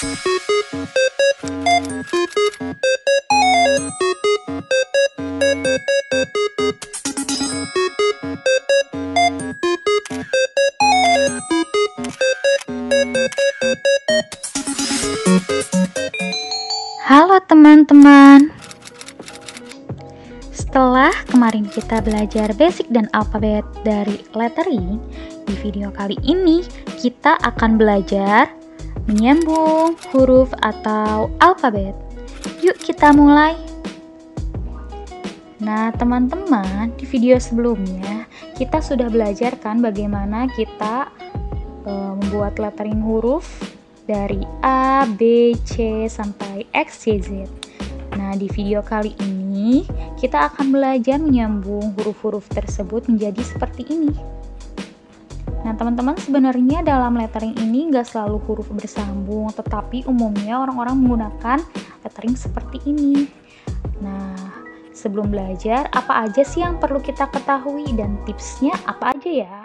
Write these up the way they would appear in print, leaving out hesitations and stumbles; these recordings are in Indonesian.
Halo teman-teman. Setelah kemarin kita belajar basic dan alfabet dari lettering, di video kali ini kita akan belajar menyambung huruf atau alfabet. Yuk kita mulai. Nah teman-teman, di video sebelumnya kita sudah belajar kan bagaimana kita membuat lettering huruf dari A, B, C, sampai X, Y, Z. Nah, di video kali ini kita akan belajar menyambung huruf-huruf tersebut menjadi seperti ini. Nah, teman-teman, sebenarnya dalam lettering ini nggak selalu huruf bersambung, tetapi umumnya orang-orang menggunakan lettering seperti ini. Nah, sebelum belajar, apa aja sih yang perlu kita ketahui dan tipsnya apa aja ya?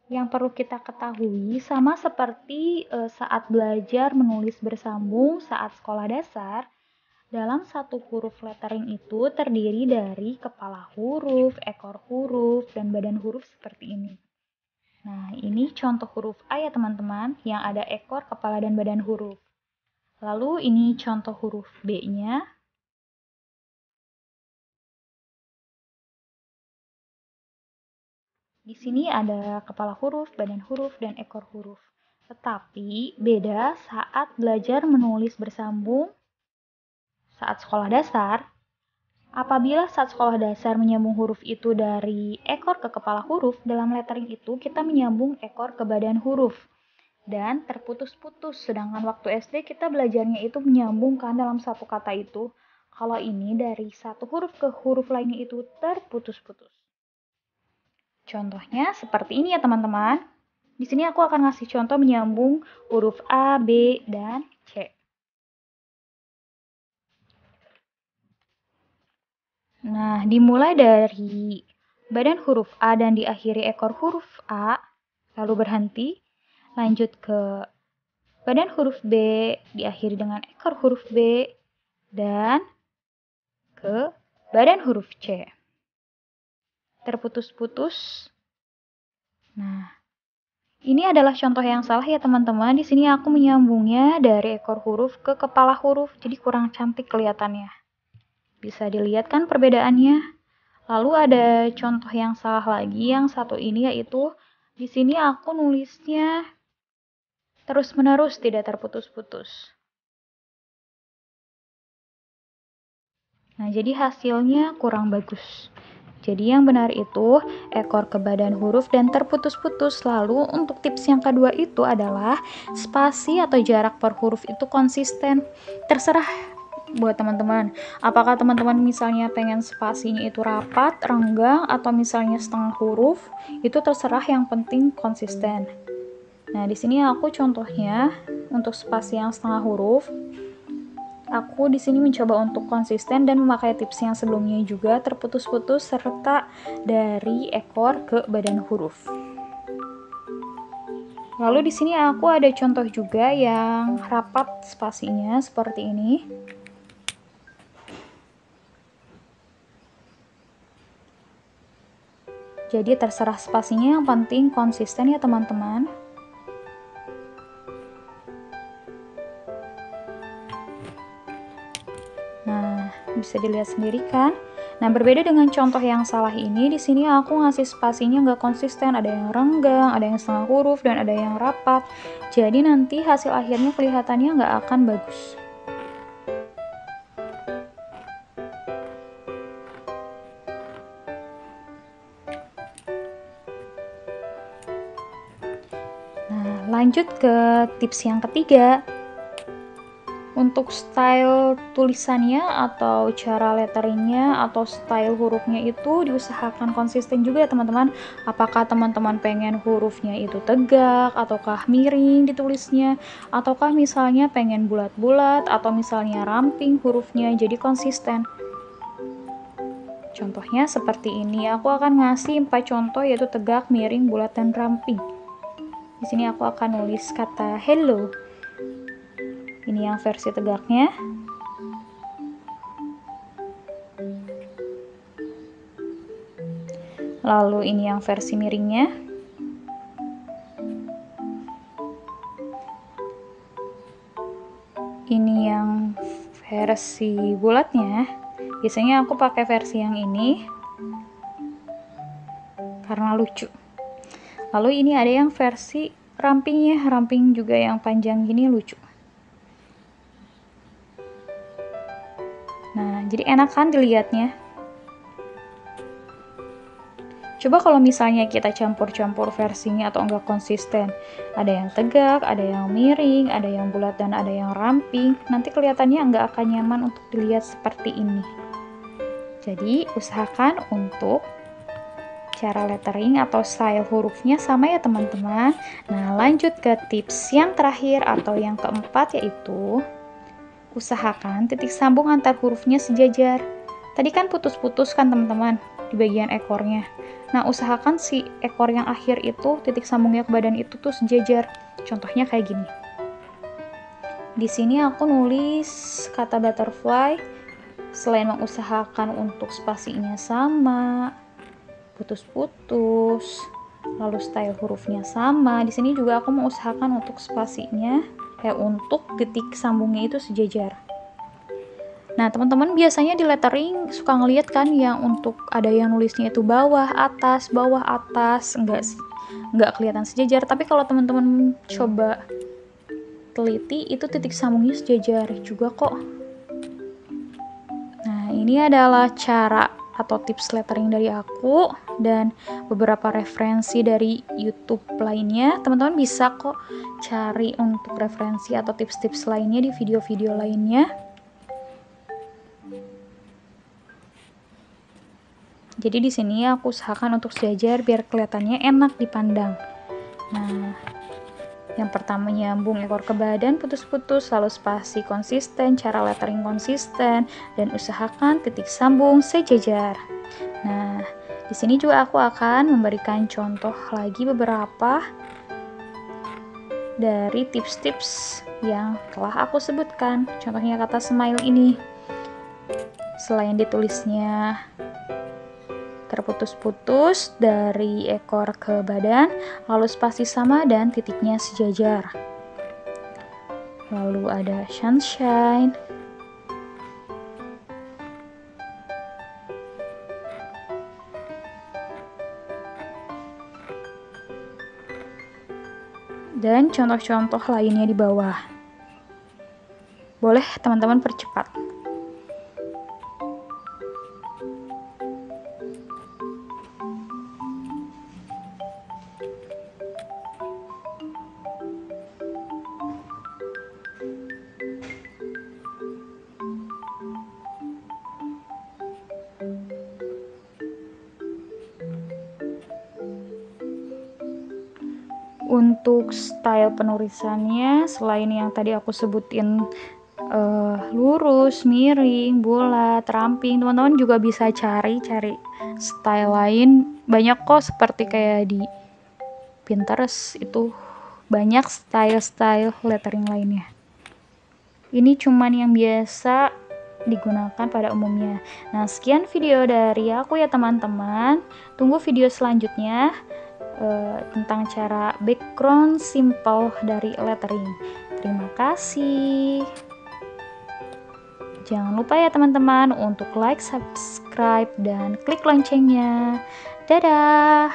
Yang perlu kita ketahui sama seperti saat belajar menulis bersambung saat sekolah dasar, dalam satu huruf lettering itu terdiri dari kepala huruf, ekor huruf, dan badan huruf seperti ini. Nah, ini contoh huruf A ya teman-teman, yang ada ekor, kepala, dan badan huruf. Lalu ini contoh huruf B-nya. Di sini ada kepala huruf, badan huruf, dan ekor huruf. Tetapi beda saat belajar menulis bersambung saat sekolah dasar. Apabila saat sekolah dasar menyambung huruf itu dari ekor ke kepala huruf, dalam lettering itu kita menyambung ekor ke badan huruf. Dan terputus-putus, sedangkan waktu SD kita belajarnya itu menyambungkan dalam satu kata itu. Kalau ini dari satu huruf ke huruf lainnya itu terputus-putus. Contohnya seperti ini ya teman-teman. Di sini aku akan ngasih contoh menyambung huruf A, B, dan C. Nah, dimulai dari badan huruf A dan diakhiri ekor huruf A, lalu berhenti, lanjut ke badan huruf B, diakhiri dengan ekor huruf B, dan ke badan huruf C. Terputus-putus. Nah, ini adalah contoh yang salah ya teman-teman. Di sini aku menyambungnya dari ekor huruf ke kepala huruf, jadi kurang cantik kelihatannya. Bisa dilihat kan perbedaannya? Lalu ada contoh yang salah lagi, yang satu ini yaitu di sini aku nulisnya terus-menerus, tidak terputus-putus. Nah, jadi hasilnya kurang bagus. Jadi yang benar itu ekor ke badan huruf dan terputus-putus. Lalu untuk tips yang kedua itu adalah spasi atau jarak per huruf itu konsisten. Terserah buat teman-teman. Apakah teman-teman misalnya pengen spasinya itu rapat, renggang, atau misalnya setengah huruf, itu terserah, yang penting konsisten. Nah, di sini aku contohnya untuk spasi yang setengah huruf. Aku di sini mencoba untuk konsisten dan memakai tips yang sebelumnya juga, terputus-putus serta dari ekor ke badan huruf. Lalu di sini aku ada contoh juga yang rapat spasinya seperti ini. Jadi terserah spasinya, yang penting konsisten ya teman-teman. Nah, bisa dilihat sendiri kan? Nah, berbeda dengan contoh yang salah ini, di sini aku ngasih spasinya nggak konsisten, ada yang renggang, ada yang setengah huruf, dan ada yang rapat. Jadi nanti hasil akhirnya kelihatannya nggak akan bagus. Nah, lanjut ke tips yang ketiga. Untuk style tulisannya atau cara letteringnya atau style hurufnya itu diusahakan konsisten juga ya teman-teman. Apakah teman-teman pengen hurufnya itu tegak ataukah miring ditulisnya, ataukah misalnya pengen bulat-bulat atau misalnya ramping hurufnya, jadi konsisten. Contohnya seperti ini, aku akan ngasih 4 contoh yaitu tegak, miring, bulat, dan ramping. Di sini aku akan nulis kata hello. Ini yang versi tegaknya. Lalu ini yang versi miringnya. Ini yang versi bulatnya. Biasanya aku pakai versi yang ini karena lucu. Lalu ini ada yang versi rampingnya, ramping juga yang panjang gini lucu. Nah, jadi enak kan dilihatnya. Coba kalau misalnya kita campur-campur versinya atau enggak konsisten. Ada yang tegak, ada yang miring, ada yang bulat, dan ada yang ramping. Nanti kelihatannya enggak akan nyaman untuk dilihat seperti ini. Jadi, usahakan untuk cara lettering atau style hurufnya sama ya teman-teman. Nah, lanjut ke tips yang terakhir atau yang keempat, yaitu usahakan titik sambung antar hurufnya sejajar. Tadi kan putus-putus kan teman-teman di bagian ekornya. Nah, usahakan si ekor yang akhir itu, titik sambungnya ke badan itu tuh sejajar. Contohnya kayak gini. Di sini aku nulis kata butterfly, selain mengusahakan untuk spasinya sama, putus-putus, lalu style hurufnya sama. Di sini juga aku mengusahakan untuk spasinya, untuk titik sambungnya itu sejajar. Nah, teman-teman biasanya di lettering suka ngeliat kan yang untuk ada yang nulisnya itu bawah atas, nggak kelihatan sejajar. Tapi kalau teman-teman coba teliti, itu titik sambungnya sejajar juga kok. Nah, ini adalah cara atau tips lettering dari aku dan beberapa referensi dari YouTube lainnya. Teman-teman bisa kok cari untuk referensi atau tips-tips lainnya di video-video lainnya. Jadi di sini aku usahakan untuk sejajar biar kelihatannya enak dipandang. Nah, yang pertama nyambung ekor ke badan putus-putus, lalu spasi konsisten, cara lettering konsisten, dan usahakan titik sambung sejajar. Nah, di sini juga aku akan memberikan contoh lagi beberapa dari tips-tips yang telah aku sebutkan. Contohnya kata smile ini. Selain ditulisnya terputus-putus dari ekor ke badan, lalu spasi sama dan titiknya sejajar. Lalu ada sunshine, dan contoh-contoh lainnya di bawah. Boleh teman-teman percepat. Untuk style penulisannya, selain yang tadi aku sebutin lurus, miring, bulat, ramping, teman-teman juga bisa cari style lain. Banyak kok, seperti kayak di Pinterest itu banyak style-style lettering lainnya. Ini cuman yang biasa digunakan pada umumnya. Nah, sekian video dari aku ya teman-teman. Tunggu video selanjutnya tentang cara background simple dari lettering. Terima kasih. Jangan lupa ya teman-teman untuk like, subscribe, dan klik loncengnya. Dadah!